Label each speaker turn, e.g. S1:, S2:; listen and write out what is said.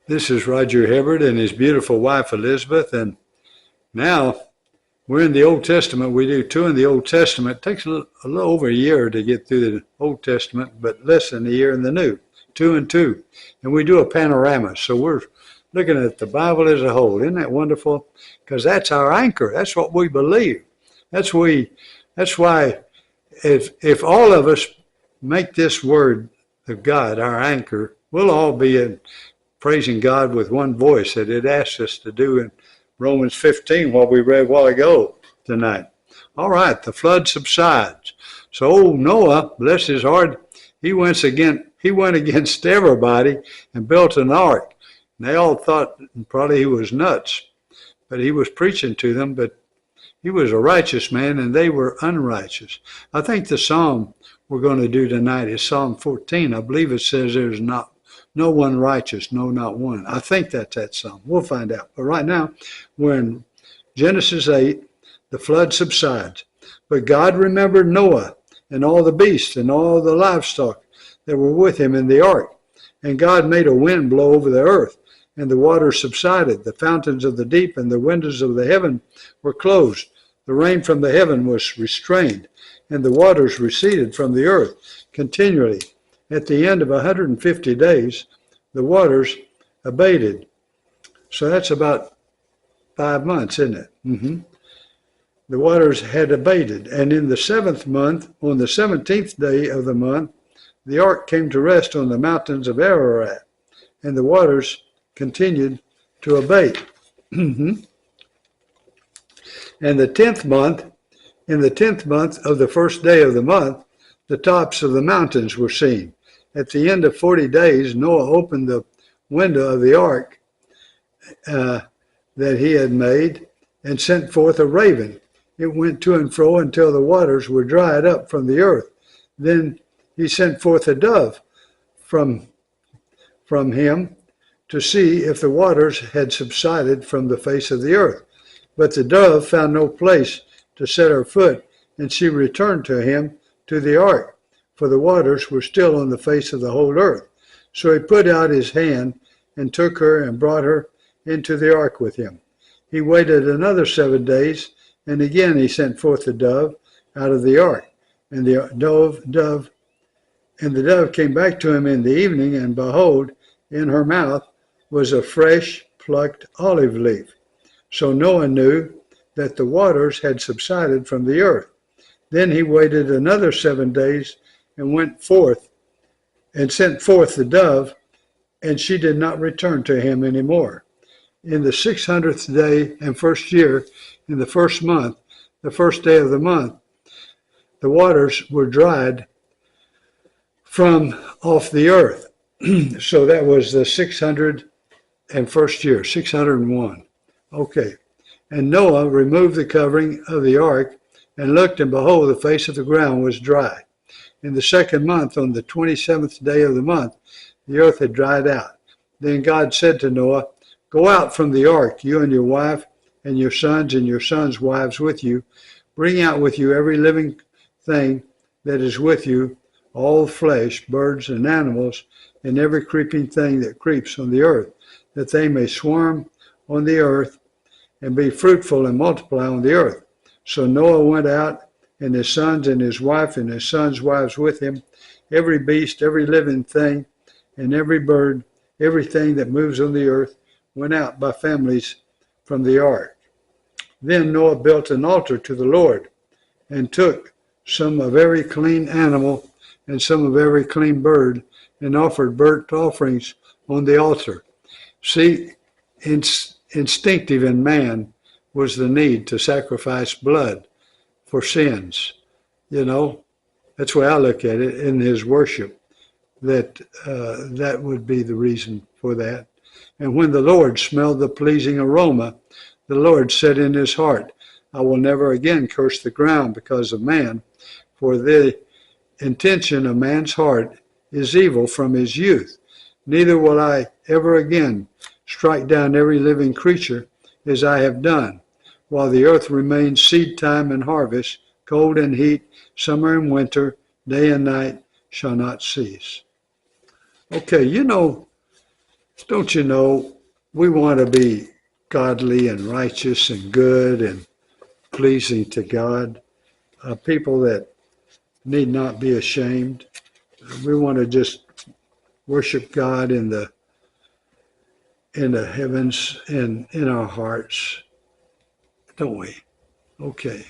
S1: This is Roger Hebard and his beautiful wife Elizabeth, and now we're in the Old Testament. We do two in the Old Testament. It takes a little over a year to get through the Old Testament, but less than a year in the New, two and two. And we do a panorama, so we're looking at the Bible as a whole. Isn't that wonderful? Because that's our anchor. That's what we believe. That's why if all of us make this word of God our anchor, we'll all be praising God with one voice that it asks us to do in Romans 15, what we read a while ago tonight. All right, the flood subsides. So old Noah, bless his heart, he went against everybody and built an ark. And they all thought probably he was nuts, but he was preaching to them, but he was a righteous man and they were unrighteous. I think the psalm we're going to do tonight is Psalm 14. I believe it says there's no one righteous, no, not one. I think that's that psalm. We'll find out. But right now, we're in Genesis 8. The flood subsides. But God remembered Noah and all the beasts and all the livestock that were with him in the ark. And God made a wind blow over the earth, and the waters subsided. The fountains of the deep and the windows of the heaven were closed. The rain from the heaven was restrained, and the waters receded from the earth continually. At the end of 150 days, the waters abated. So that's about 5 months, isn't it? The waters had abated. And in the 7th month, on the 17th day of the month, the ark came to rest on the mountains of Ararat, and the waters continued to abate. And the 10th month, in the 10th month of the first day of the month, the tops of the mountains were seen. At the end of 40 days, Noah opened the window of the ark that he had made and sent forth a raven. It went to and fro until the waters were dried up from the earth. Then he sent forth a dove from him to see if the waters had subsided from the face of the earth. But the dove found no place to set her foot, and she returned to him to the ark, for the waters were still on the face of the whole earth. So he put out his hand and took her and brought her into the ark with him. He waited another 7 days, and again he sent forth the dove out of the ark. And the dove came back to him in the evening, and behold, in her mouth was a fresh plucked olive leaf. So Noah knew that the waters had subsided from the earth. Then he waited another 7 days and went forth and sent forth the dove, and she did not return to him anymore. In the 600th day and first year, in the first month, the first day of the month, the waters were dried from off the earth. So that was the 601st year, 601. Okay. And Noah removed the covering of the ark and looked, and behold, the face of the ground was dry. In the 2nd month, on the 27th day of the month, the earth had dried out. Then God said to Noah, "Go out from the ark, you and your wife and your sons' wives with you. Bring out with you every living thing that is with you, all flesh, birds and animals, and every creeping thing that creeps on the earth, that they may swarm on the earth and be fruitful and multiply on the earth." So Noah went out, and his sons and his wife and his sons' wives with him, every beast, every living thing, and every bird, everything that moves on the earth, went out by families from the ark. Then Noah built an altar to the Lord, and took some of every clean animal and some of every clean bird, and offered burnt offerings on the altar. See, instinctive in man was the need to sacrifice blood for sins. That's the way I look at it in his worship, that would be the reason for that. And when the Lord smelled the pleasing aroma, the Lord said in his heart, "I will never again curse the ground because of man, for the intention of man's heart is evil from his youth. Neither will I ever again strike down every living creature as I have done, while the earth remains seed time and harvest, cold and heat, summer and winter, day and night shall not cease." Okay, Don't you know, we want to be godly and righteous and good and pleasing to God, people that need not be ashamed. We want to just worship God in the heavens and in our hearts, don't we? Okay.